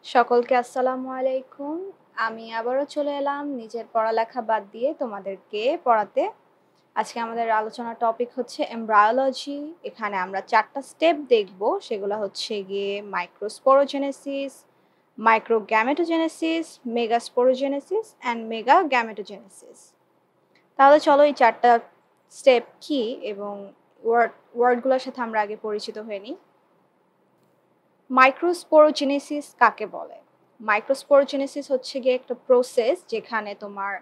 সকলকে আসসালামু আলাইকুম। আমি আবারও চলে এলাম নিজের পড়ালেখা বাদ দিয়ে তোমাদেরকে পড়াতে। আজকে আমাদের আলোচনার টপিক হচ্ছে এমব্রায়োলজি। এখানে আমরা ৪ টা স্টেপ দেখব। সেগুলো হচ্ছে গিয়ে মাইক্রোস্পোরোজেনেসিস, মাইক্রোগ্যামেটোজেনেসিস, মেগাস্পোরোজেনেসিস অ্যান্ড মেগাগ্যামেটোজেনেসিস। তাহলে চলো এই ৪ টা স্টেপ কি এবং ওয়ার্ডগুলোর সাথে আমরা আগে পরিচিত হয়ে নিই। মাইক্রোস্পোরোজেনেসিস কাকে বলে? মাইক্রোস্পোরোজেনেসিস হচ্ছে গিয়ে একটা প্রসেস যেখানে তোমার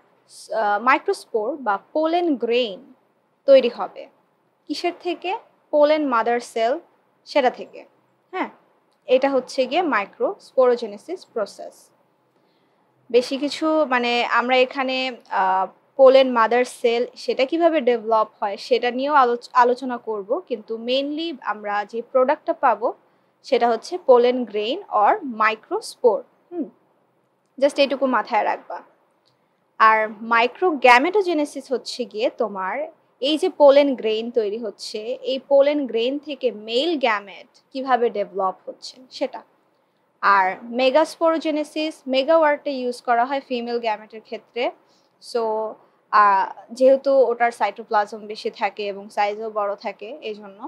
মাইক্রোস্পোর বা পোলেন গ্রেইন তৈরি হবে। কিসের থেকে? পোলেন মাদার সেল সেটা থেকে। হ্যাঁ, এটা হচ্ছে গিয়ে মাইক্রোস্পোরোজেনেসিস প্রসেস। বেশি কিছু মানে আমরা এখানে পোলেন মাদার সেল সেটা কিভাবে ডেভেলপ হয় সেটা নিয়েও আলোচনা করব, কিন্তু মেইনলি আমরা যে প্রোডাক্টটা পাবো সেটা হচ্ছে pollen grain or microspore. Just এইটুকু মাথায় রাখবা। আর মাইক্রোগ্যামেটোজেনেসিস হচ্ছে গিয়ে তোমার এই যে পোলেন গ্রেইন তৈরি হচ্ছে, এই পোলেন গ্রেইন থেকে মেল গ্যামেট কিভাবে ডেভেলপ হচ্ছে সেটা। আর মেগাস্পোরোজেনেসিস, মেগা ওয়ার্ডটা ইউজ করা হয় ফিমেল গ্যামেটের ক্ষেত্রে। সো যেহেতু ওটার সাইটোপ্লাজম বেশি থাকে এবং সাইজও বড় থাকে এই জন্য।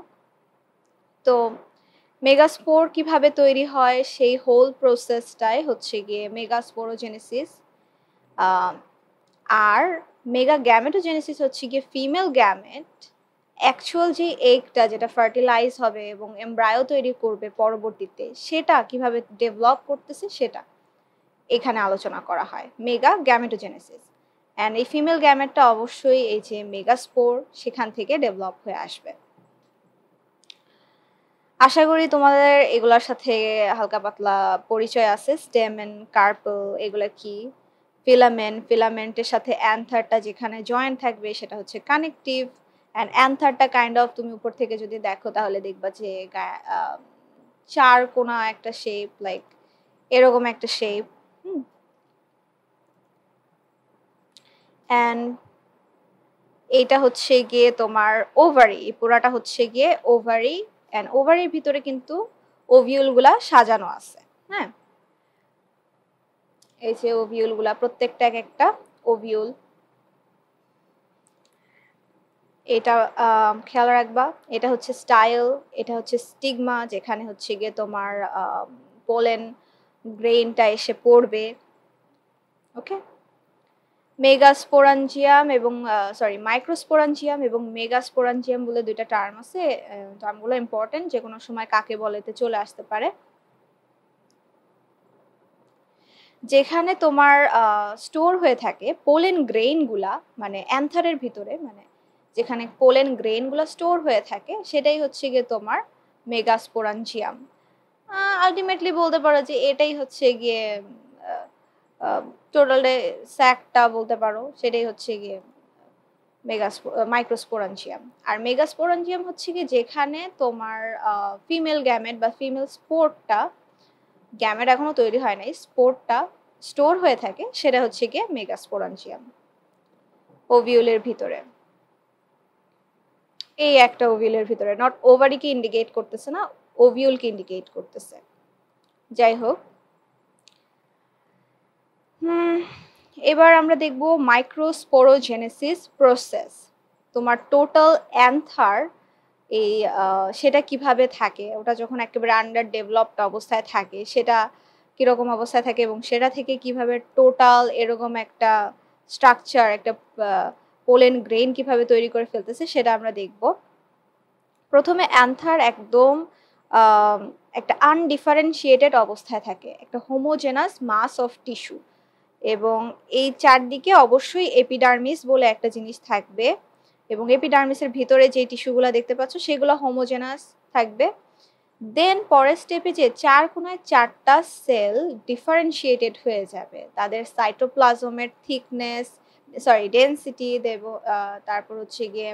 তো মেগাস্পোর কিভাবে তৈরি হয় সেই হোল প্রসেসটাই হচ্ছে গিয়ে মেগাস্পোরোজেনেসিস। আর মেগা গ্যামেটোজেনেসিস হচ্ছে গিয়ে ফিমেল গ্যামেট অ্যাকচুয়াল যে এগটা যেটা ফার্টিলাইজ হবে এবং এমব্রায়ো তৈরি করবে পরবর্তীতে, সেটা কিভাবে ডেভেলপ করতেছে সেটা এখানে আলোচনা করা হয় মেগা গ্যামেটোজেনেসিস। অ্যান্ড এই ফিমেল গ্যামেটটা অবশ্যই এই যে মেগাস্পোর সেখান থেকে ডেভেলপ হয়ে আসবে। আশা করি তোমাদের এগুলোর সাথে হালকা পাতলা পরিচয় আছে। স্টেমেন, কার্পল এগুলো কি? ফিলামেন্টের সাথে অ্যান্থারটা যেখানে জয়েন্ট থাকবে সেটা হচ্ছে কানেকটিভ। অ্যান্ড অ্যান্থারটা কাইন্ড অফ তুমি উপর থেকে যদি দেখো তাহলে দেখবা যে চার কোনা একটা শেপ, লাইক এরকম একটা শেপ। অ্যান্ড এইটা হচ্ছে গিয়ে তোমার ওভারি, পুরাটা হচ্ছে গিয়ে ওভারি। অ্যান্ড ওভারির ভিতরে কিন্তু ওভিউলগুলা সাজানো আছে। হ্যাঁ, এই যে ওভিউলগুলা প্রত্যেকটা এক একটা ওভিউল। এটা খেয়াল রাখবা। এটা হচ্ছে স্টাইল, এটা হচ্ছে স্টিগমা যেখানে হচ্ছে গিয়ে তোমার পোলেন গ্রেইনটা এসে পড়বে। ওকে, মেগাস্পোরাঞ্জিয়াম এবং মাইক্রোস্পোরাঞ্জিয়াম এবং মেগাস্পোরাঞ্জিয়াম বলে দুইটা টার্ম আছে। টার্মগুলো ইম্পর্টেন্ট, যে কোনো সময় কাকে বলেতে চলে আসতে পারে। যেখানে তোমার স্টোর হয়ে থাকে পোলেন গ্রেইনগুলা, মানে অ্যান্থারের ভিতরে, মানে যেখানে পোলেন গ্রেইনগুলা স্টোর হয়ে থাকে সেটাই হচ্ছে গিয়ে তোমার মেগাস্পোরাঞ্জিয়াম। আলটিমেটলি বলতে পারো যে এটাই হচ্ছে গিয়ে টোটালে স্যাকটা বলতে পারো, সেটাই হচ্ছে গিয়ে মাইক্রোস্পোরাঞ্জিয়াম। আর মেগাস্পোরাঞ্জিয়াম হচ্ছে কি যেখানে তোমার ফিমেল গ্যামেট বা ফিমেল স্পোরটা, গ্যামেট এখনো তৈরি হয় নাই, স্পোরটা স্টোর হয়ে থাকে, সেটা হচ্ছে গিয়ে মেগাস্পোরাঞ্জিয়াম ওভিউলের ভিতরে। এই একটা ওভিউলের ভিতরে, নট ওভারিকে ইন্ডিকেট করতেছে না, ওভিউলকে ইন্ডিকেট করতেছে। যাই হোক, এবার আমরা দেখব মাইক্রোস্পোরোজেনেসিস প্রসেস। তোমার টোটাল অ্যান্থার এই সেটা কিভাবে থাকে, ওটা যখন একেবারে আন্ডার ডেভেলপড অবস্থায় থাকে সেটা কিরকম অবস্থায় থাকে এবং সেটা থেকে কিভাবে টোটাল এরকম একটা স্ট্রাকচার, একটা পোলেন গ্রেইন কিভাবে তৈরি করে ফেলতেছে সেটা আমরা দেখব। প্রথমে অ্যান্থার একদম একটা আনডিফারেন্সিয়েটেড অবস্থায় থাকে, একটা হোমোজেনাস মাস অফ টিস্যু, এবং এই চারদিকে অবশ্যই এপিডার্মিস বলে একটা জিনিস থাকবে, এবং এপিডার্মিসের ভিতরে যে টিস্যুগুলো দেখতে পাচ্ছ সেগুলো হোমোজেনাস থাকবে। দেন পরের স্টেপে যে চার কোনায় চারটা সেল ডিফারেন্সিয়েটেড হয়ে যাবে, তাদের সাইটোপ্লাজমের থিকনেস, ডেনসিটি দেব, তারপর হচ্ছে গিয়ে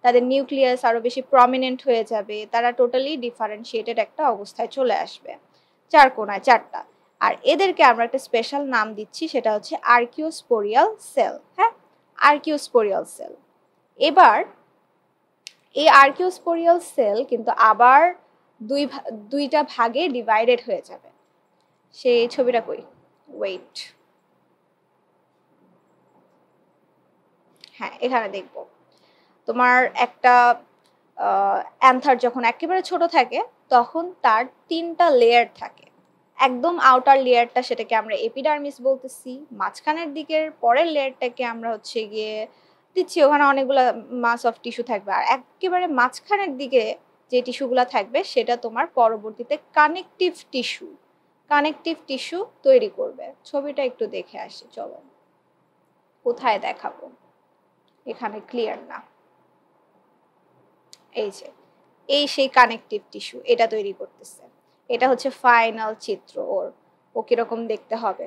তাদের নিউক্লিয়াস আরো বেশি প্রমিনেন্ট হয়ে যাবে, তারা টোটালি ডিফারেন্সিয়েটেড একটা অবস্থায় চলে আসবে, চার কোনায় চারটা। আর এদেরকে আমরা একটা স্পেশাল নাম দিচ্ছি, সেটা হচ্ছে আর্কিওস্পোরিয়াল সেল। হ্যাঁ, আর্কিওস্পোরিয়াল সেল। এবার এই আর্কিওস্পোরিয়াল সেল কিন্তু আবার দুইটা ভাগে ডিভাইডেড হয়ে যাবে। সেই ছবিটা কই, ওয়েট, হ্যাঁ এখানে দেখবো তোমার একটা অ্যান্থার যখন একেবারে ছোট থাকে তখন তার 3টা লেয়ার থাকে। একদম আউটার লেয়ারটা সেটাকে আমরা এপিডার্মিস বলতেছি, মাঝখানের দিকের পরের লেয়ারটাকে আমরা হচ্ছে গিয়ে দিচ্ছি, ওখানে অনেকগুলো মাস অফ টিস্যু থাকবে, আর একেবারে মাঝখানের দিকে যে টিস্যুগুলো থাকবে সেটা তোমার পরবর্তীতে কানেকটিভ টিস্যু তৈরি করবে। ছবিটা একটু দেখে আসি, চলো কোথায় দেখাবো, এখানে ক্লিয়ার না, এই যে এই সেই কানেকটিভ টিস্যু এটা তৈরি করতেছে, এটা হচ্ছে ফাইনাল চিত্র ওর, ও কিরকম দেখতে হবে।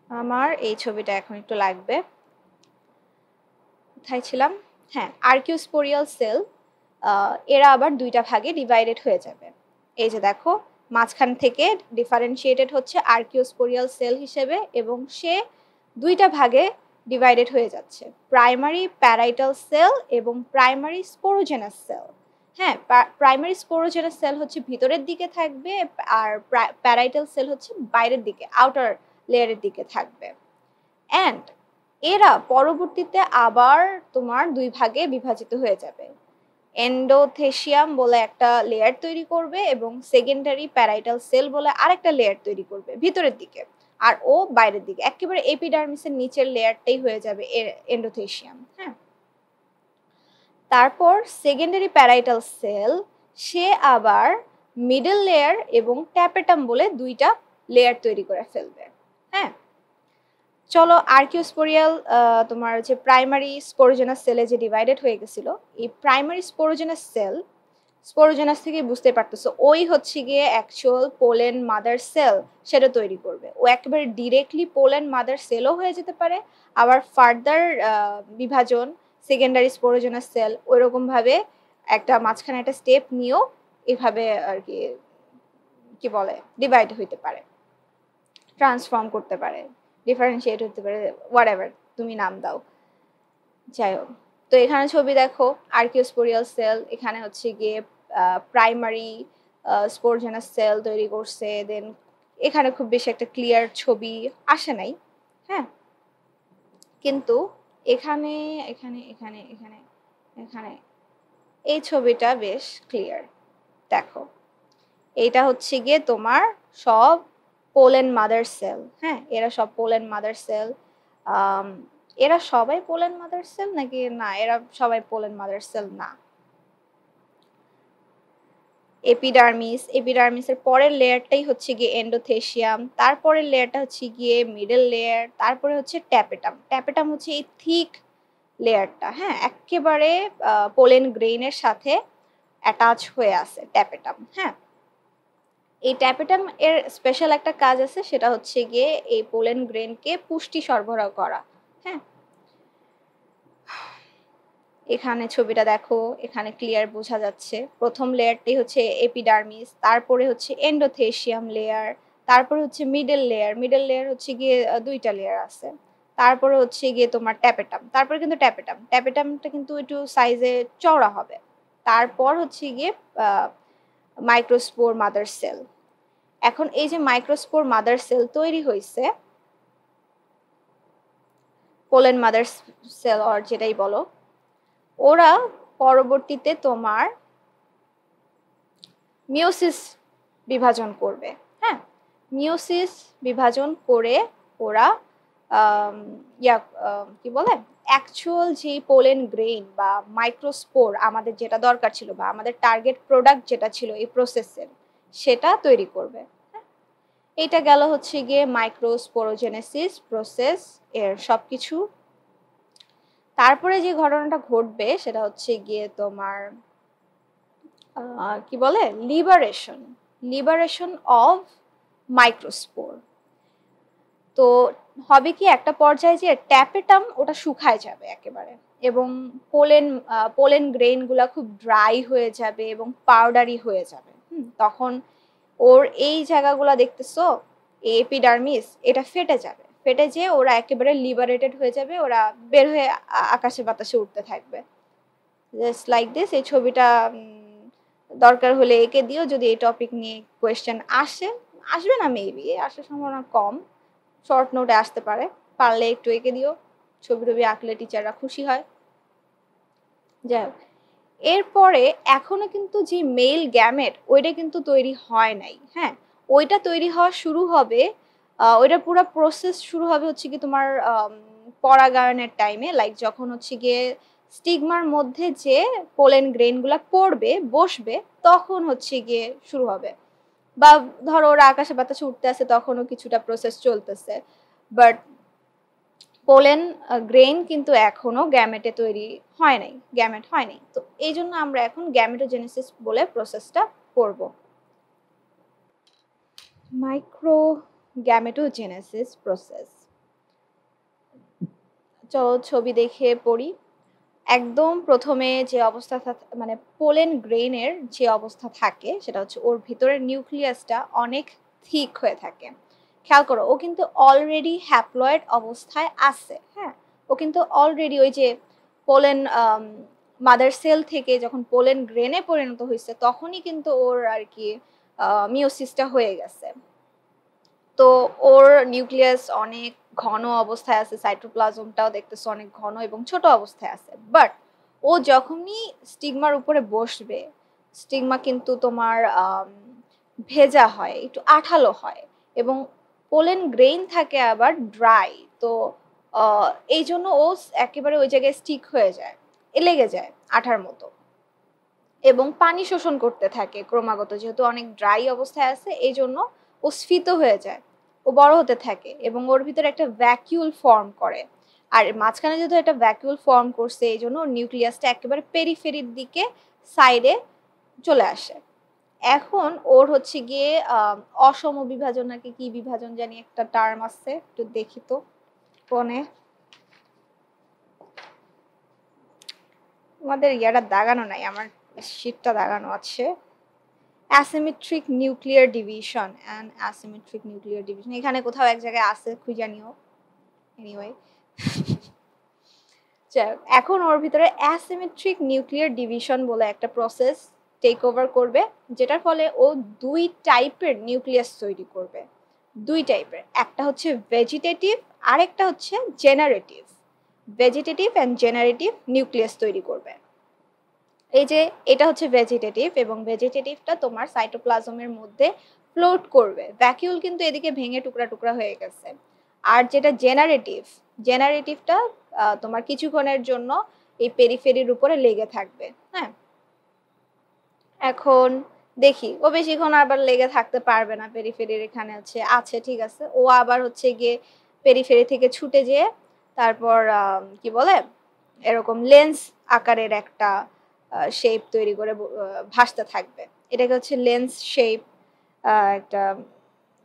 আমার এই ছবিটা এখন একটু লাগবে, কোথায় ছিলাম, হ্যাঁ আর্কিওস্পোরিয়াল সেল, এরা আবার 2টা ভাগে ডিভাইডেড হয়ে যাবে। এই যে দেখো মাঝখান থেকে ডিফারেন্সিয়েটেড হচ্ছে আর্কিওস্পোরিয়াল সেল হিসেবে, এবং সে 2টা ভাগে ডিভাইডেড হয়ে যাচ্ছে, প্রাইমারি প্যারাইটাল সেল এবং প্রাইমারি স্পোরোজেনাস সেল। হ্যাঁ, প্রাইমারি স্পোরোজেনাস সেল হচ্ছে ভিতরের দিকে থাকবে, আর প্যারাইটাল সেল হচ্ছে বাইরের দিকে আউটার লেয়ারের দিকে থাকবে। অ্যান্ড এরা পরবর্তীতে আবার তোমার 2 ভাগে বিভাজিত হয়ে যাবে, এন্ডোথেশিয়াম বলে একটা লেয়ার তৈরি করবে এবং সেকেন্ডারি প্যারাইটাল সেল বলে আরেকটা লেয়ার তৈরি করবে ভিতরের দিকে, আর ও বাইরের দিকে, একেবারে এপিডার্মিসের নিচের লেয়ারটাই হয়ে যাবে এন্ডোথেশিয়াম। হ্যাঁ, তারপর সেকেন্ডারি প্যারাইটাল সেল সে আবার মিডল লেয়ার এবং ট্যাপেটাম বলে 2টা লেয়ার তৈরি করে ফেলবে। হ্যাঁ, চলো আর্কিওস্পোরিয়াল তোমার যে প্রাইমারি স্পোরোজেনাস সেলে যে ডিভাইডেড হয়ে গেছিল, এই প্রাইমারি স্পোরোজেনাস সেল, স্পোরোজেনাস থেকে বুঝতে পারতেছো ওই হচ্ছে গিয়ে অ্যাকচুয়াল পোলেন মাদার সেল সেটা তৈরি করবে। ও একেবারে ডিরেক্টলি পোলেন মাদার সেলও হয়ে যেতে পারে, আবার ফার্দার বিভাজন সেকেন্ডারি স্পোরোজেনাস সেল ওইরকম ভাবে একটা মাঝখানে একটা স্টেপ নিয়েও এভাবে আর কি কি বলে ডিভাইড হইতে পারে, ট্রান্সফর্ম করতে পারে, ডিফারেন্সিয়েট হতে পারে, হোয়াট এভার তুমি নাম দাও, যাই হোক। তো এখানে ছবি দেখো আর্কিওস্পোরিয়াল সেল এখানে হচ্ছে গিয়ে প্রাইমারি স্পোরোজেনাস সেল তৈরি করছে, দেন এখানে খুব বেশি একটা ক্লিয়ার ছবি আসে নাই। হ্যাঁ, কিন্তু এখানে এখানে এখানে এখানে এখানে এই ছবিটা বেশ ক্লিয়ার। দেখো এইটা হচ্ছে গিয়ে তোমার সব পোলেন মাদার সেল। হ্যাঁ, এরা সব পোলেন মাদার সেল। এরা সবাই পোলেন মাদার সেল নাকি না, এরা সবাই পোলেন মাদার সেল না। এপিডার্মিসের পরের লেয়ারটাই হচ্ছে গিয়ে এন্ডোথেশিয়াম, তারপরের লেয়ারটা হচ্ছে গিয়ে মিডল লেয়ার, তারপরে হচ্ছে ট্যাপেটাম হচ্ছে এই থিক লেয়ারটা। হ্যাঁ, একেবারে পোলেন গ্রেইনের সাথে অ্যাটাচ হয়ে আছে ট্যাপেটাম। হ্যাঁ, এই ট্যাপেটাম এর স্পেশাল একটা কাজ আছে, সেটা হচ্ছে গিয়ে এই পোলেন গ্রেনকে পুষ্টি সরবরাহ করা। হ্যাঁ, এখানে ছবিটা দেখো, এখানে ক্লিয়ার বোঝা যাচ্ছে প্রথম লেয়ারটি হচ্ছে এপিডার্মিস, তারপরে হচ্ছে এন্ডোথেশিয়াম লেয়ার, তারপরে হচ্ছে মিডল লেয়ার হচ্ছে গিয়ে 2টা লেয়ার আছে, তারপরে হচ্ছে গিয়ে তোমার ট্যাপেটাম, তারপরে কিন্তু ট্যাপেটামটা কিন্তু একটু সাইজে চওড়া হবে, তারপর হচ্ছে গিয়ে মাইক্রোস্পোর মাদার সেল। এখন এই যে মাইক্রোস্পোর মাদার সেল তৈরি হয়েছে, পোলেন মাদার সেল অর যেটাই বলো, ওরা পরবর্তীতে তোমার মিওসিস বিভাজন করবে। হ্যাঁ, মিওসিস বিভাজন করে ওরা কি বলে অ্যাকচুয়াল যে পোলেন গ্রেইন বা মাইক্রোস্পোর আমাদের যেটা দরকার ছিল বা আমাদের টার্গেট প্রোডাক্ট যেটা ছিল এই প্রসেসের, সেটা তৈরি করবে। এটা গেল হচ্ছে গিয়ে মাইক্রোস্পোরোজেনেসিস প্রসেস এর সবকিছু। তারপরে যে ঘটনাটা ঘটবে সেটা হচ্ছে গিয়ে তোমার কি বলে লিবারেশন অফ মাইক্রোস্পোর। তো হবে কি একটা পর্যায়ে যে ট্যাপেটাম ওটা শুকায় যাবে একেবারে, এবং পোলেন গ্রেইন গুলা খুব ড্রাই হয়ে যাবে এবং পাউডারি হয়ে যাবে। তখন ওর এই জায়গাগুলা দেখতেছো এপিডার্মিস, এটা ফেটে যেয়ে ওরা একেবারে লিবারেটেড হয়ে যাবে, ওরা বের হয়ে আকাশে বাতাসে উঠতে থাকবে জাস্ট লাইক দিস। এই ছবিটা দরকার হলে এঁকে দিও যদি এই টপিক নিয়ে কোয়েশ্চেন আসে, আসবে না মেবি, আসার সম্ভাবনা কম, শর্ট নোটে আসতে পারে, পারলে একটু এঁকে দিও, ছবি টবি আঁকলে টিচাররা খুশি হয়। যাই হোক, এরপরে এখনো কিন্তু যে মেল গ্যামেট ওইটা কিন্তু তৈরি হয় নাই, হ্যাঁ, ওইটা তৈরি হওয়া শুরু হবে, ওইটা পুরো প্রসেস শুরু হবে হচ্ছে কি তোমার পরাগায়নের টাইমে, লাইক যখন হচ্ছে গিয়ে স্টিগমার মধ্যে যে পোলেন গ্রেনগুলা পড়বে বসবে তখন হচ্ছে গিয়ে শুরু হবে, বা ধরো ওরা আকাশে বাতাসে উঠতে আছে তখনও কিছুটা প্রসেস চলতেছে, বাট পোলেন গ্রেন কিন্তু এখনো গ্যামেটে তৈরি হয় নাই, গ্যামেট হয় নাই। তো এই জন্য আমরা এখন গ্যামেটোজেনেসিস বলে প্রসেসটা করব। মাইক্রো গ্যামেটোজেনেসিস প্রসেস, চলো ছবি দেখে পড়ি। একদম প্রথমে যে অবস্থা মানে পোলেন গ্রেইনের যে অবস্থা থাকে সেটা হচ্ছে ওর ভিতরের নিউক্লিয়াসটা অনেক থিক হয়ে থাকে। খেয়াল করো, ও কিন্তু অলরেডি হ্যাপ্লয়েড অবস্থায় আছে, হ্যাঁ, ও কিন্তু অলরেডি ওই যে পোলেন মাদার সেল থেকে যখন পোলেন গ্রেনে পরিণত হয়েছে তখনই কিন্তু ওর আর কি মিওসিসটা হয়ে গেছে। তো ওর নিউক্লিয়াস অনেক ঘন অবস্থায় আছে, সাইটোপ্লাজমটাও দেখতেছে অনেক ঘন এবং ছোট অবস্থায় আছে, বাট ও যখনই স্টিগমার উপরে বসবে, স্টিগমা কিন্তু তোমার ভেজা হয়, একটু আঠালো হয়, এবং পোলেন গ্রেইন থাকে আবার ড্রাই, তো এই জন্য ও একেবারে ওই জায়গায় স্টিক হয়ে যায়, লেগে যায় আঠার মতো, এবং পানি শোষণ করতে থাকে ক্রমাগত, যেহেতু অনেক ড্রাই অবস্থায় আছে এই জন্য ও স্ফীত হয়ে যায়, ও বড় হতে থাকে এবং ওর ভিতরে একটা ভ্যাকিউল ফর্ম করে। আর মাঝখানে যেহেতু একটা ভ্যাকিউল ফর্ম করছে এই জন্য ওর নিউক্লিয়াসটা একেবারে পেরিফেরির দিকে সাইডে চলে আসে। এখন ওর হচ্ছে গিয়ে অসম বিভাজন নাকি কি বিভাজন জানি একটা টার্ম আছে, একটু দেখি তো ফোনে, তোমাদের ইয়াটা দাগানো নাই, আমার শীটটা দাগানো আছে। Asymmetric nuclear division and asymmetric nuclear division এখানে কোথাও এক জায়গায় আছে, খুঁজে নিও। এনিওয়ে, এখন ওর ভিতরে অ্যাসিমেট্রিক নিউক্লিয়ার ডিভিশন বলে একটা প্রসেস টেক ওভার করবে, যেটার ফলে ও দুই টাইপের নিউক্লিয়াস তৈরি করবে, দুই টাইপের, একটা হচ্ছে ভেজিটেটিভ আর একটা হচ্ছে generative, vegetative and generative nucleus তৈরি করবে। এই যে এটা হচ্ছে ভেজিটেটিভ, এবং ভেজিটেটিভটা তোমার সাইটোপ্লাজমের মধ্যে ফ্লোট করবে, ভ্যাকিউল কিন্তু এদিকে ভেঙে টুকরা টুকরা হয়ে গেছে। আর যেটা জেনারেটিভ, জেনারেটিভটা তোমার কিছুক্ষণের জন্য এই পেরিফেরির উপরে লেগে থাকবে, হ্যাঁ। এখন দেখি ও বেশিক্ষণ আবার লেগে থাকতে পারবে না, পেরিফেরির এখানে আছে ঠিক আছে, ও আবার হচ্ছে গিয়ে পেরিফেরি থেকে ছুটে যেয়ে তারপর কি বলে এরকম লেন্স আকারের একটা শেপ তৈরি করে ভাসতে থাকবে, এটাকে হচ্ছে লেন্স শেপ একটা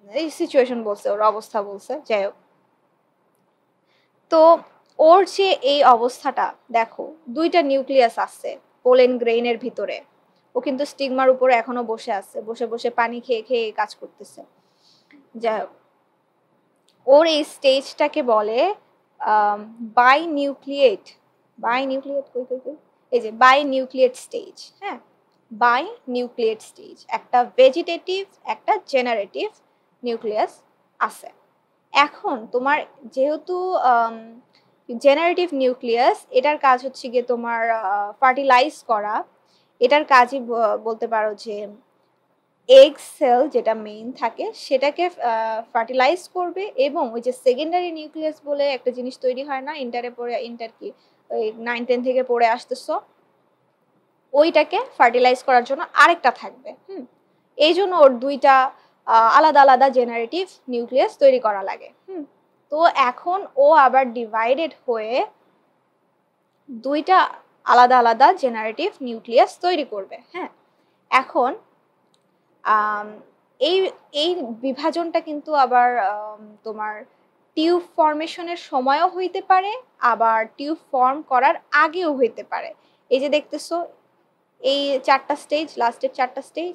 এই সিচুয়েশন বলছে, ওর অবস্থা বলছে, যাই হোক। তো ওর যে এই অবস্থাটা দেখো, দুইটা নিউক্লিয়াস আছে পোলেন গ্রেইনের ভিতরে, ও কিন্তু স্টিগমার উপরে এখনো বসে আছে, বসে বসে পানি খেয়ে খেয়ে কাজ করতেছে, যাই হোক। ওর এই স্টেজটাকে বলে বাই নিউক্লিয়েট, কই কই কই, এই যে বাই নিউক্লিয়েট স্টেজ, হ্যাঁ, বাই নিউক্লিয়েট স্টেজ, একটা ভেজিটেটিভ একটা জেনারেটিভ নিউক্লিয়াস আছে। এখন তোমার যেহেতু জেনারেটিভ নিউক্লিয়াস, এটার কাজ হচ্ছে গিয়ে তোমার ফার্টিলাইজ করা, এটার কাজই বলতে পারো যে এগ সেল যেটা মেইন থাকে সেটাকে ফার্টিলাইজ করবে, এবং ওই যে সেকেন্ডারি নিউক্লিয়াস বলে একটা জিনিস তৈরি হয় না, ইন্টার কি ওই 9-10 থেকে পড়ে আসতেছো, ওইটাকে ফার্টিলাইজ করার জন্য আরেকটা থাকবে, এই জন্য ওর দুইটা আলাদা আলাদা জেনারেটিভ নিউক্লিয়াস তৈরি করা লাগে। তো এখন ও আবার ডিভাইডেড হয়ে দুইটা আলাদা আলাদা জেনারেটিভ নিউক্লিয়াস তৈরি করবে, হ্যাঁ। এখন এই এই বিভাজনটা কিন্তু আবার তোমার টিউব ফর্মেশনের সময়ও হইতে পারে, আবার টিউব ফর্ম করার আগেও হইতে পারে। এই যে দেখতেছো এই চারটা স্টেজ, লাস্টের চারটা স্টেজ,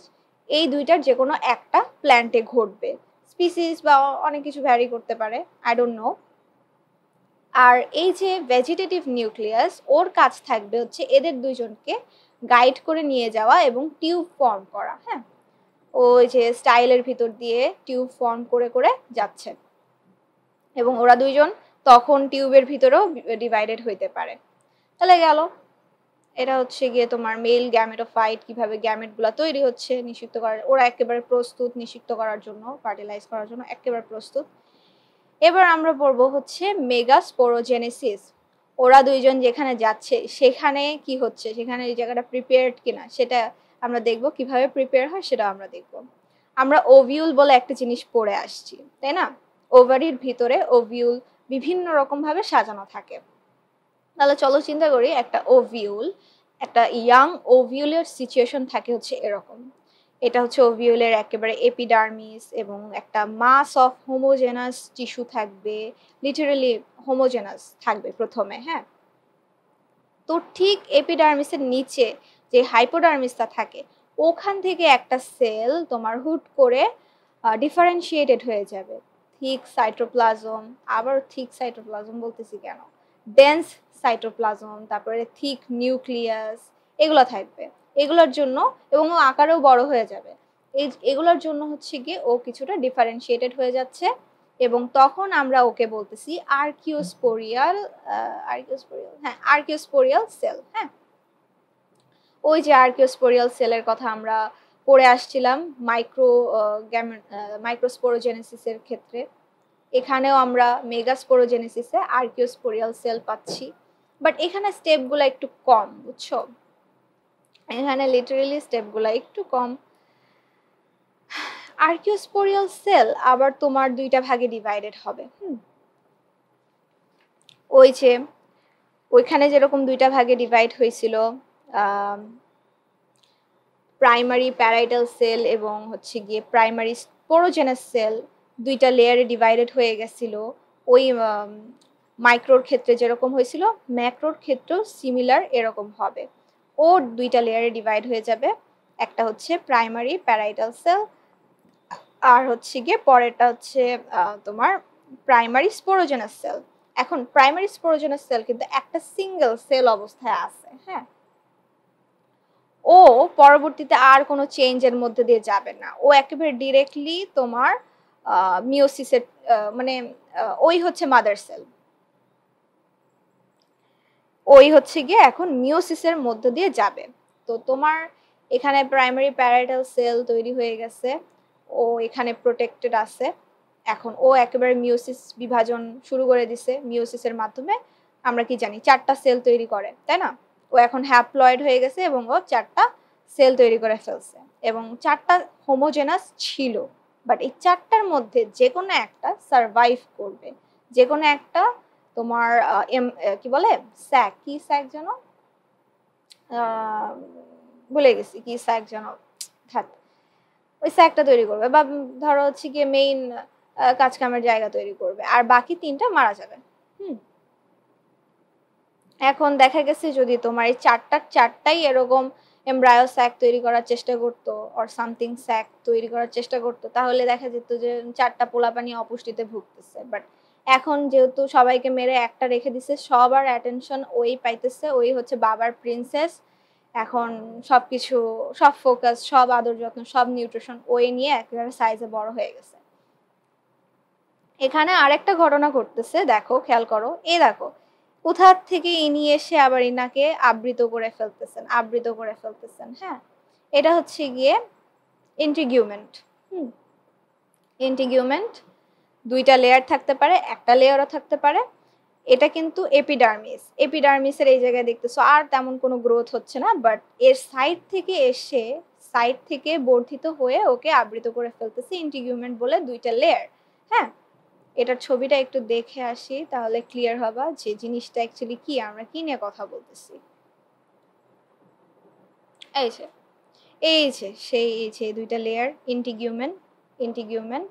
এই দুইটার যে কোনো একটা প্ল্যান্টে ঘটবে, স্পিসিস বা অনেক কিছু ভ্যারি করতে পারে, আই ডোন্ট নো। আর এই যে ভেজিটেটিভ নিউক্লিয়াস, ওর কাজ থাকবে হচ্ছে এদের দুইজনকে গাইড করে নিয়ে যাওয়া এবং টিউব ফর্ম করা। হ্যাঁ, ওই যে স্টাইলের ভিতর দিয়ে টিউব ফর্ম করে করে যাচ্ছে এবং ওরা দুইজন তখন টিউবের ভিতরেও ডিভাইডেড হইতে পারে। তাহলে গেল, এটা হচ্ছে গিয়ে তোমার মেল গ্যামেটোফাইট, কিভাবে গ্যামেটগুলো তৈরি হচ্ছে নিষিক্ত করার, ওরা একেবারে প্রস্তুত নিষিক্ত করার জন্য, ফার্টিলাইজ করার জন্য একেবারে প্রস্তুত। এবার আমরা পড়বো হচ্ছে মেগাস্পোরোজেনেসিস। ওরা দুইজন যেখানে যাচ্ছে সেখানে কি হচ্ছে, সেখানে এই জায়গাটা প্রিপেয়ার্ড কিনা সেটা আমরা দেখব, কিভাবে প্রিপেয়ার হয় সেটা আমরা দেখব। আমরা ওভিউল বলে একটা জিনিস পড়ে আসছি, তাই না? ওভারির ভিতরে ওভিউল বিভিন্ন রকম ভাবে সাজানো থাকে। তাহলে চলো চিন্তা করি, একটা ওভিউল, একটা ইয়াং ওভিউলের সিচুয়েশন থাকে হচ্ছে এরকম। এটা হচ্ছে ওভিউলের একেবারে এপিডার্মিস এবং একটা মাস অফ হোমোজেনাস টিস্যু থাকবে, লিটারালি হোমোজেনাস থাকবে প্রথমে। হ্যাঁ, তো ঠিক এপিডার্মিসের নিচে যে হাইপোডার্মিসটা থাকে ওখান থেকে একটা সেল তোমার হুট করে ডিফারেন্সিয়েটেড হয়ে যাবে। থিক সাইটোপ্লাজম, আবার থিক সাইটোপ্লাজম বলতেছি কেন, ডেন্স সাইটোপ্লাজম, তারপরে থিক নিউক্লিয়াস, এগুলো থাকবে। এগুলোর জন্য, এবং ও আকারেও বড় হয়ে যাবে, এগুলোর জন্য হচ্ছে গিয়ে ও কিছুটা ডিফারেন্সিয়েটেড হয়ে যাচ্ছে এবং তখন আমরা ওকে বলতেছি আর্কিওস্পোরিয়াল, হ্যাঁ আর্কিওস্পোরিয়াল সেল। হ্যাঁ, ওই যে আর্কিওস্পোরিয়াল সেলের কথা আমরা পড়ে আসছিলাম মাইক্রোস্পোরোজেনেসিসের ক্ষেত্রে, এখানেও আমরা মেগাস্পোরোজেনেসিসে আর্কিওস্পোরিয়াল সেল পাচ্ছি। বাট এখানে স্টেপগুলো একটু কম, বুঝছো? এখানে লিটারালি স্টেপগুলো একটু কম। আর্কিওস্পোরিয়াল সেল আবার তোমার দুইটা ভাগে ডিভাইডেড হবে। ওই যে ওইখানে যেরকম দুইটা ভাগে ডিভাইড হয়েছিল, প্রাইমারি প্যারাইটাল সেল এবং হচ্ছে গিয়ে প্রাইমারি স্পোরোজেনাস সেল, দুইটা লেয়ারে ডিভাইডেড হয়ে গেছিল। ওই মাইক্রোর ক্ষেত্রে যেরকম হয়েছিল ম্যাক্রোর ক্ষেত্রেও সিমিলার এরকম হবে। ও দুইটা লেয়ারে ডিভাইড হয়ে যাবে, একটা হচ্ছে প্রাইমারি প্যারাইটাল সেল আর হচ্ছে গিয়ে পরেরটা হচ্ছে তোমার প্রাইমারি স্পোরোজেনাস সেল। এখন প্রাইমারি স্পোরোজেনাস সেল কিন্তু একটা সিঙ্গেল সেল অবস্থায় আছে। হ্যাঁ, ও পরবর্তীতে আর কোনো চেঞ্জের মধ্যে দিয়ে যাবে না, ও একেবারে ডিরেক্টলি তোমার মিওসিসের মানে ওই হচ্ছে মাদার সেল, ওই হচ্ছে গিয়ে এখন মিওসিসের মধ্য দিয়ে যাবে। তো তোমার এখানে প্রাইমারি প্যারাইটাল সেল তৈরি হয়ে গেছে, ও এখানে প্রোটেক্টেড আছে। এখন ও একেবারে মিওসিস বিভাজন শুরু করে দিছে, মিওসিসের মাধ্যমে আমরা কি জানি 4টা সেল তৈরি করে, তাই না? ও এখন হ্যাপ্লয়েড হয়ে গেছে এবং ও 4টা সেল তৈরি করে ফেলছে এবং 4টা হোমোজেনাস ছিল। বাট এই 4টার মধ্যে যে কোনো একটা সারভাইভ করবে, যে কোনো একটা তোমার কি বলে স্যাক, কি স্যাক যেন ভুলে গেছি, কি স্যাক যেন, ওই স্যাকটা তৈরি করবে বা ধরো হচ্ছে গিয়ে মেইন কাজ কামের জায়গা তৈরি করবে, আর বাকি 3টা মারা যাবে। এখন দেখা গেছে যদি তোমার এই 4টাই এরকম এমব্রায়ো স্যাক তৈরি করার চেষ্টা করতো অর সামথিং স্যাক তৈরি করার চেষ্টা করতো, তাহলে দেখা যেত যে 4টা পোলাপানি অপুষ্টিতে ভুগতেছে। বাট এখন যেহেতু সবাইকে মেরে একটা রেখে দিছে, সবার অ্যাটেনশন ওই পাইতেছে, ওই হচ্ছে বাবার প্রিন্সেস। এখন সবকিছু, সব ফোকাস, সব আদর যত্ন, সব নিউট্রিশন ওই নিয়ে একেবারে সাইজে বড় হয়ে গেছে। এখানে আরেকটা ঘটনা ঘটতেছে, দেখো খেয়াল করো, দেখো কোথা থেকে ইনি এসে আবার ইনাকে আবৃত করে ফেলতেছেন। হ্যাঁ, এটা হচ্ছে গিয়ে ইন্টিগুমেন্ট। ইন্টিগুমেন্ট 2টা লেয়ার থাকতে পারে, একটা লেয়ারও থাকতে পারে। এটা কিন্তু এপিডার্মিসের এই জায়গায় দেখতেছো আর তেমন কোনো গ্রোথ হচ্ছে না, বাট এর সাইড থেকে এসে সাইড থেকে বর্ধিত হয়ে ওকে আবৃত করে ফেলতেছে ইন্টিগুমেন্ট বলে 2টা লেয়ার। হ্যাঁ, এটার ছবিটা একটু দেখে আসি, তাহলে ক্লিয়ার হবা যে জিনিসটা অ্যাকচুয়ালি কি, আমরা কি নিয়ে কথা বলতেছি। এই যে সেই 2টা লেয়ার ইন্টিগুমেন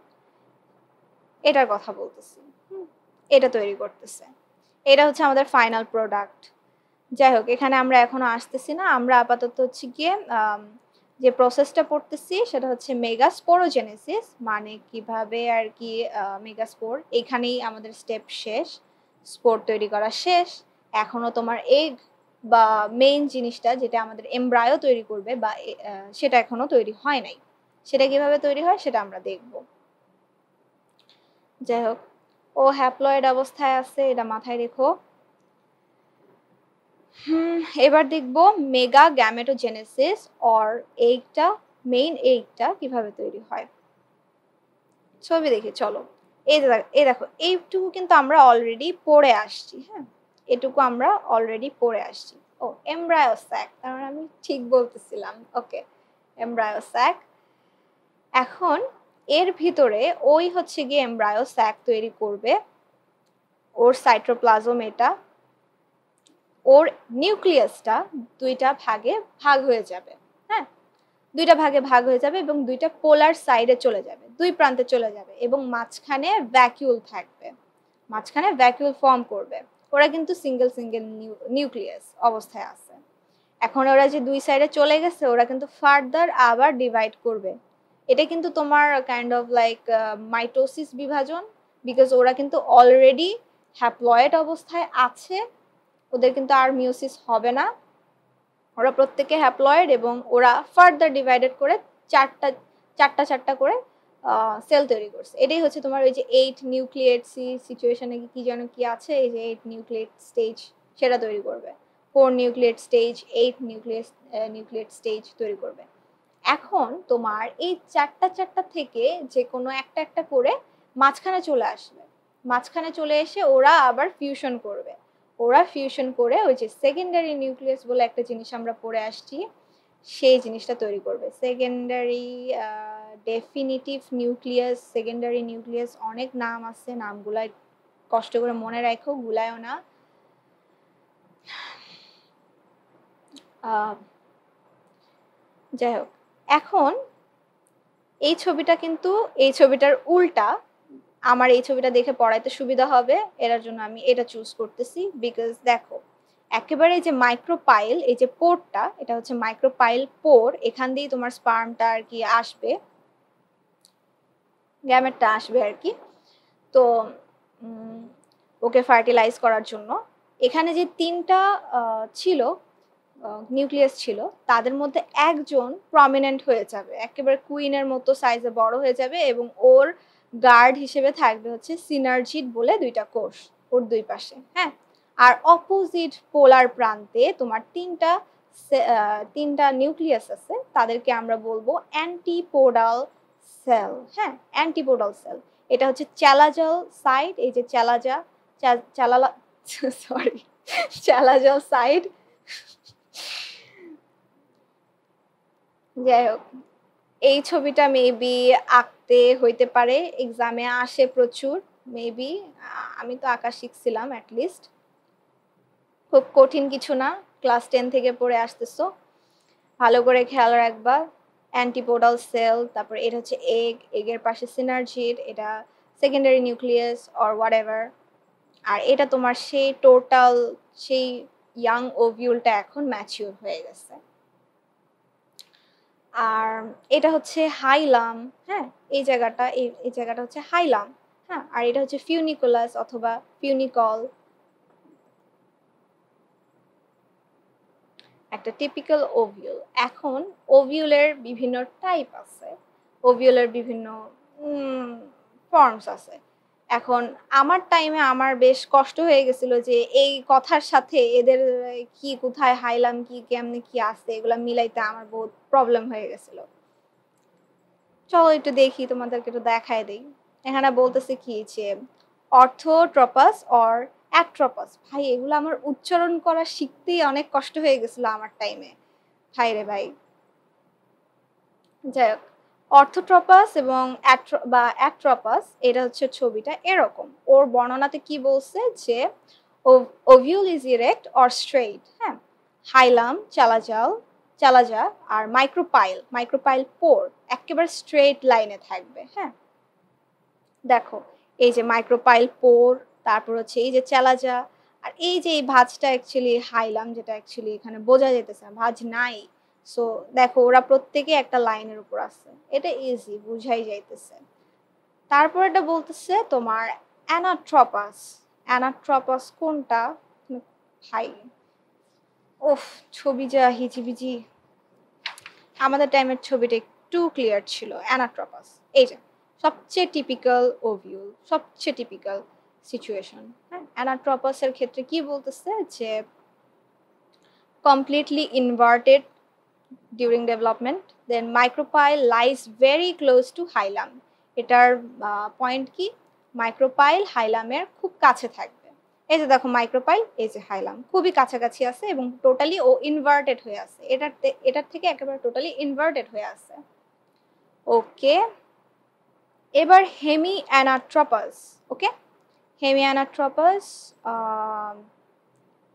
এটার কথা বলতেছি, এটা তৈরি করতেছে। এটা হচ্ছে আমাদের ফাইনাল প্রোডাক্ট। যাই হোক, এখানে আমরা এখনো আসতেছি না, আমরা আপাতত হচ্ছে গিয়ে যে প্রসেসটা পড়তেছি সেটা হচ্ছে মেগাস্পোরোজেনেসিস, মানে কিভাবে আর কি মেগাস্পোর, এখানেই আমাদের স্টেপ শেষ, স্পোর তৈরি করা শেষ। এখনো তোমার এগ বা মেইন জিনিসটা যেটা আমাদের এমব্রায়ো তৈরি করবে বা সেটা এখনো তৈরি হয় নাই। সেটা কিভাবে তৈরি হয় সেটা আমরা দেখব। যাই হোক, ও হ্যাপ্লয়েড অবস্থায় আছে, এটা মাথায় রেখো। এবার দেখব মেগা গ্যামেটোজেনেসিস অর এইটা, মেইন এইটা কিভাবে তৈরি হয়। ছবি দেখি চলো। এই দেখো, এইটুকু কিন্তু আমরা অলরেডি পড়ে আসছি। হ্যাঁ, এটুকু আমরা অলরেডি পড়ে আসছি। ও এমব্রায়ো স্যাক, তার মানে আমি ঠিক বলতেছিলাম। ওকে, এমব্রায়ো স্যাক। এখন এর ভিতরে ওই হচ্ছে গিয়ে এমব্রায়ো স্যাক তৈরি করবে। ওর সাইটোপ্লাজম এটা, ওর নিউক্লিয়াসটা দুইটা ভাগে ভাগ হয়ে যাবে। হ্যাঁ, দুইটা ভাগে ভাগ হয়ে যাবে এবং দুইটা পোলার সাইডে চলে যাবে, দুই প্রান্তে চলে যাবে এবং মাঝখানে ভ্যাকিউল থাকবে, মাঝখানে ভ্যাকিউল ফর্ম করবে। ওরা কিন্তু সিঙ্গেল সিঙ্গেল নিউক্লিয়াস অবস্থায় আছে। এখন ওরা যে দুই সাইডে চলে গেছে, ওরা কিন্তু ফার্দার আবার ডিভাইড করবে। এটা কিন্তু তোমার কাইন্ড অফ লাইক মাইটোসিস বিভাজন, বিকজ ওরা কিন্তু অলরেডি হ্যাপ্লয়েড অবস্থায় আছে, ওদের কিন্তু আর মিওসিস হবে না। ওরা প্রত্যেকে হ্যাপ্লয়েড এবং ওরা ফার্দার ডিভাইডেড করে চারটা চারটা চারটা করে সেল তৈরি করছে। এটাই হচ্ছে তোমার ওই যে 8 নিউক্লিয়েট সিচুয়েশনে কি যেন কি আছে, এই যে 8 নিউক্লিয়েট স্টেজ সেটা তৈরি করবে, 4 নিউক্লিয়েট স্টেজ, 8 নিউক্লিয়েট স্টেজ তৈরি করবে। এখন তোমার এই চারটা চারটা থেকে যে কোনো একটা একটা করে মাঝখানে চলে আসবে, মাঝখানে চলে এসে ওরা আবার ফিউশন করবে। ওরা ফিউশন করে ওই যে সেকেন্ডারি নিউক্লিয়াস বলে একটা জিনিস আমরা পড়ে আসছি, সেই জিনিসটা তৈরি করবে। Secondary definitive nucleus, secondary nucleus অনেক নাম আছে, নামগুলাই কষ্ট করে মনে রাখো, গুলায়ও না। যাই হোক, এখন এই ছবিটা কিন্তু এই ছবিটার উল্টা। আমার এই ছবিটা দেখে পড়াইতে সুবিধা হবে, এর জন্য আমি এটা চুজ করতেছি। বিকজ দেখো, একেবারে যে মাইক্রোপাইল, এই যে পোরটা, এটা হচ্ছে মাইক্রোপাইল পোর, এখান দিয়েই তোমার স্পার্মটা আর কি আসবে, গ্যামেটটা আসবে আর কি। তো ওকে ফার্টিলাইজ করার জন্য এখানে যে তিনটা ছিল নিউক্লিয়াস ছিল, তাদের মধ্যে একজন প্রমিনেন্ট হয়ে যাবে, একেবারে কুইনের মতো সাইজে বড় হয়ে যাবে এবং ওর গার্ড হিসেবে থাকবে হচ্ছে সিনার্জিড বলে দুইটা কোষ ওর দুই পাশে। হ্যাঁ, আর অপোজিট পোলার প্রান্তে তোমার তিনটা নিউক্লিয়াস আছে, তাদেরকে আমরা বলবো অ্যান্টিপোডাল সেল। হ্যাঁ, অ্যান্টিপোডাল সেল, এটা হচ্ছে চ্যালাজাল সাইড, এই যে চালালা সরি চ্যালাজাল সাইড। যাই হোক, এই ছবিটা মেবি আঁকতে হইতে পারে, এক্সামে আসে প্রচুর মেবি। আমি তো আঁকা শিখছিলাম অ্যাটলিস্ট, খুব কঠিন কিছু না, ক্লাস 10 থেকে পড়ে আসতেছো, ভালো করে খেয়াল রাখবা। অ্যান্টিপোডাল সেল, তারপর এটা হচ্ছে এগের পাশে সিনার্জিড, এটা secondary nucleus or whatever. আর এটা তোমার সেই টোটাল সেই ইয়াং ওভিউলটা এখন ম্যাচিউর হয়ে গেছে। আর এটা হচ্ছে হাইলাম। হ্যাঁ, এই জায়গাটা হচ্ছে হাইলাম। হ্যাঁ, আর এটা হচ্ছে ফিউনিকুলাস অথবা ফিউনিকল, একটা টিপিক্যাল ওভিউল। এখন ওভিউলের বিভিন্ন টাইপ আছে, ওভিউলের বিভিন্ন ফর্মস আছে। এখন আমার টাইমে আমার বেশ কষ্ট হয়ে গেছিল যে এই কথার সাথে এদের কি কোথায় হাইলাম কি কেমনে কি আছে এগুলা মিলাইতে আমার বহুত প্রবলেম হয়ে গেছিল। চলো একটু দেখি, তোমাদেরকে একটু দেখায় দেই। এখানে বলতেছে কি যে অর্থোট্রপাস অর অ্যাট্রোপাস। ভাই, এগুলো আমার উচ্চারণ করা শিখতেই অনেক কষ্ট হয়ে গেছিল আমার টাইমে, ভাই রে ভাই। যাই হোক, অর্থোট্রপাস এবং অ্যাট্রোপাস, এটা হচ্ছে ছবিটা এরকম। ওর বর্ণনাতে কি বলছে যে ovule is erect or straight. হ্যাঁ, হাইলাম চালাজা আর মাইক্রোপাইল পোর একেবারে স্ট্রেট লাইনে থাকবে। হ্যাঁ, দেখো, এই যে মাইক্রোপাইল পোর, তারপর হচ্ছে এই যে চালাজা, আর এই যে এই ভাঁজটা অ্যাকচুয়ালি হাইলাম, যেটা অ্যাকচুয়ালি এখানে বোঝা যেতেছে ভাঁজ নাই। সো দেখো, ওরা প্রত্যেকে একটা লাইনের উপর আছে, এটা ইজি বুঝাই যাইতেছে। তারপর এটা বলতেছে তোমার অ্যানাট্রপাস। অ্যানাট্রপাস কোনটা ভাই? ওফ, ছবি যা হিজিবিজি। আমাদের টাইমের ছবিটা একটু ক্লিয়ার ছিল। অ্যানাট্রপাস, এই যে সবচেয়ে টিপিক্যাল ওভিউল, সবচেয়ে টিপিক্যাল সিচুয়েশন। হ্যাঁ, অ্যানাট্রপাসের ক্ষেত্রে কি বলতেছে যে completely inverted during development, then micropyle lies very close to hilum. এটার পয়েন্ট কি, মাইক্রোপাইল হাইলামের খুব কাছে থাকবে। এই যে দেখো মাইক্রোপাইল, এই যে হাইলাম খুবই কাছাকাছি আছে এবং টোটালি ও ইনভার্টেড হয়ে আছে, এটার থেকে একেবারে টোটালি ইনভার্টেড হয়ে আছে। ওকে, এবার হেমি অ্যানাট্রপাস। ওকে, হেমি অ্যানাট্রপাস,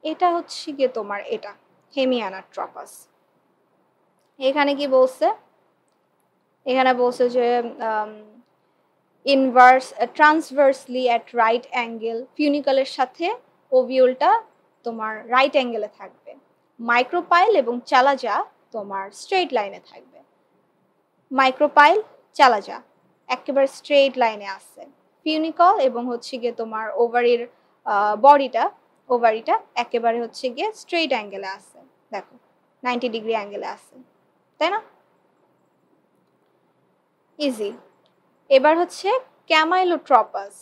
এটা হচ্ছে গিয়ে তোমার এটা হেমি অ্যানাট্রপাস। এখানে কি বলছে, এখানে বলছে যে ইনভার্স ট্রান্সভার্সলি অ্যাট রাইট অ্যাঙ্গেল, ফিউনিকলের সাথে ওভিউলটা তোমার রাইট অ্যাঙ্গেলে থাকবে। মাইক্রোপাইল এবং চালাজা তোমার স্ট্রেট লাইনে থাকবে। মাইক্রোপাইল চালাজা একেবারে স্ট্রেট লাইনে আছে। ফিউনিকল এবং হচ্ছে গিয়ে তোমার ওভারির ওভারিটা একেবারে হচ্ছে গিয়ে স্ট্রেট অ্যাঙ্গেলে আছে, দেখো 90 ডিগ্রি অ্যাঙ্গেলে আছে, তাই না? ইজি। এবার হচ্ছে ক্যামাইলোট্রপাস।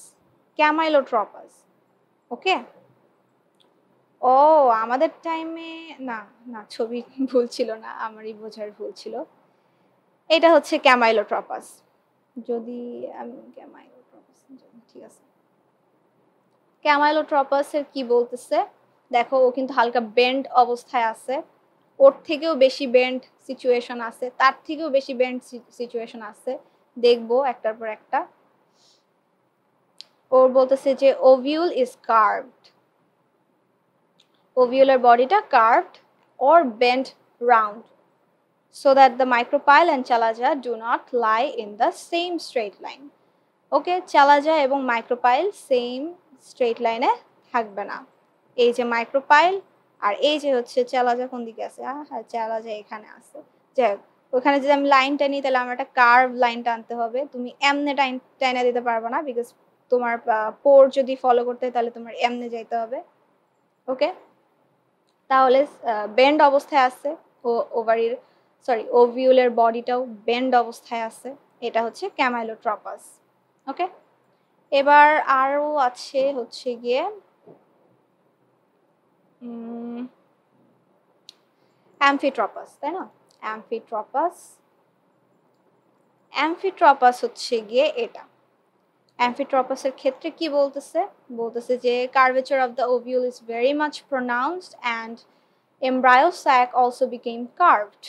ক্যামাইলোট্রপাস, ওকে। ও, আমাদের টাইমে না, না ছবি ভুল ছিল না, আমারই বোঝার ভুল ছিল। এটা হচ্ছে ক্যামাইলোট্রপাস। যদি আমি ক্যামাইলোট্রপাস, ঠিক আছে। ক্যামাইলোট্রপাসের কি বলতেছে দেখো, ও কিন্তু হালকা বেন্ড অবস্থায় আছে, ওর থেকেও বেশি বেন্ড সিচুয়েশন আছে, তার থেকেও বেশি বেন্ড সিচুয়েশন আছে, দেখবো একটার পর একটা। ওর বলতেছে যে ওভিউল ইজ কার্ভড, ওভিউলার বডিটা curved or bent round so that the micropyle and chalaza do not lie in the same straight line. ওকে, চালাজা এবং মাইক্রোপাইল সেম স্ট্রেট লাইনে থাকবে না। এই যে মাইক্রোপাইল আর এই যে হচ্ছে চালাজা কোন দিকে আছে, হ্যাঁ চালাজা এখানে আছে। যাই হোক, ওখানে যদি আমি লাইনটা নিই তাহলে আমার একটা কার্ভ লাইন টানতে হবে, তুমি এমনে টাইনা দিতে পারবে না, বিকজ তোমার পোর যদি ফলো করতে হয় তাহলে তোমার এমনে যাইতে হবে। ওকে, তাহলে বেন্ড অবস্থায় আছে ও ওভারির ওভিউলের বডিটাও বেন্ড অবস্থায় আছে, এটা হচ্ছে ক্যামাইলোট্রপাস। ওকে, এবার আরও আছে হচ্ছে গিয়ে অ্যামফিট্রপাস, তাই না? অ্যামফিট্রপাস হচ্ছে গিয়ে এটা। অ্যামফিট্রপাসের ক্ষেত্রে কি বলতেছে, বলতেছে যে curvature of the ovule is very much pronounced and embryo sac also became carved.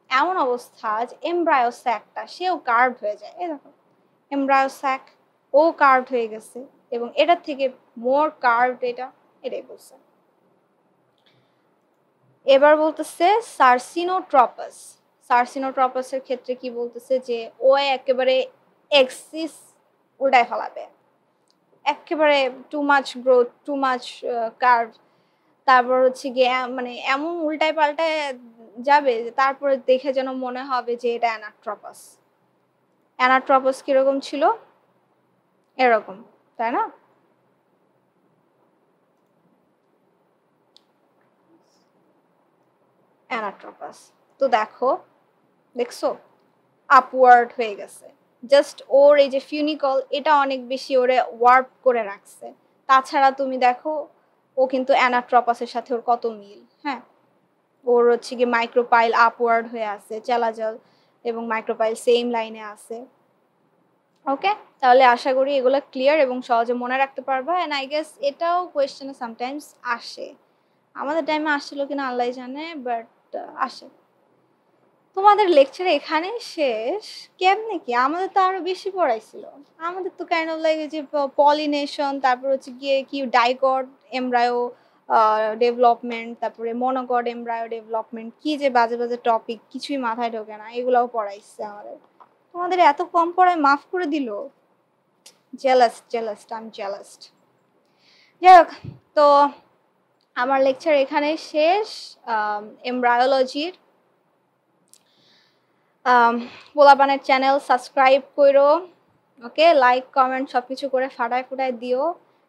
এমন অবস্থা যে এমব্রায়ো স্যাকটা সেও কার্ভড হয়ে যায়। এই দেখো এমব্রায়ো স্যাক ও কার্ভড হয়ে গেছে এবং এটার থেকে মোর কার্ভড, এটাই বলছে। এবার বলতেছে সার্সিনোট্রপাস। সার্সিনোট্রপাসের ক্ষেত্রে কি বলতেছে যে ও একেবারে এক্সিস উল্টায় ফেলাবে, একেবারে too much growth, too much curve, তারপর হচ্ছে গিয়ে মানে এমন উল্টায় পাল্টায় যাবে তারপরে দেখে যেন মনে হবে যে এটা অ্যানাট্রপাস। অ্যানাট্রপাস কিরকম ছিল, এরকম, তাই না? অ্যানাট্রপাস তো দেখছো আপওয়ার্ড হয়ে গেছে, জাস্ট ওর এই যে ফিউনিকল এটা অনেক বেশি ওরে ওয়ার্প করে রাখছে। তাছাড়া তুমি দেখো ও কিন্তু অ্যানাট্রপাসের সাথে ওর কত মিল। হ্যাঁ, ওর হচ্ছে কি মাইক্রোপাইল আপওয়ার্ড হয়ে আছে, চালাজল এবং মাইক্রোপাইল সেম লাইনে আছে। ওকে, তাহলে আশা করি এগুলো ক্লিয়ার এবং সহজে মনে রাখতে পারবা। এন্ড আই গেস এটাও কোয়েশ্চেনে সামটাইমস আসে, আমাদের টাইমে আসছিল কিনা আল্লাহ জানে, বাট আসে। তোমাদের লেকচার এখানে শেষ? কেমনে কি, আমাদের তো আরো বেশি পড়াইছিল। আমাদের তো কাইন্ড অফ লাগে যে পলিনেশন, তারপর হচ্ছে গিয়ে কি ডাইকট এমব্রায়ো ডেভেলপমেন্ট, তারপরে মনোকট এমব্রায়ো ডেভেলপমেন্ট, কি যে বাজে বাজে টপিক, কিছুই মাথায় ঢোকে না, এগুলাও পড়াইছে আমাদের। তোমাদের এত কম পড়ায় মাফ করে দিল, জেলাস্ট আমি জেলাস্ট। যাই হোক, তো আমার লেকচার এখানে শেষ এমব্রায়োলজির। পোলাপানের চ্যানেল সাবস্ক্রাইব করো, ওকে, লাইক কমেন্ট সব কিছু করে ফাটায় ফুটায় দিও।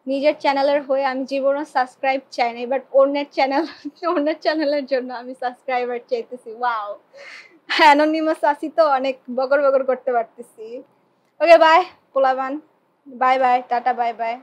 নিজের চ্যানেলের হয়ে আমি জীবনও সাবস্ক্রাইব চাই না, বাট অন্যের চ্যানেলের জন্য আমি সাবস্ক্রাইবার চাইতেছি। ওয়াও, অ্যানোনিমাস আছি তো অনেক বগর বগর করতে পারতেছি। ওকে বাই পোলাবান, bye bye, tata, bye by.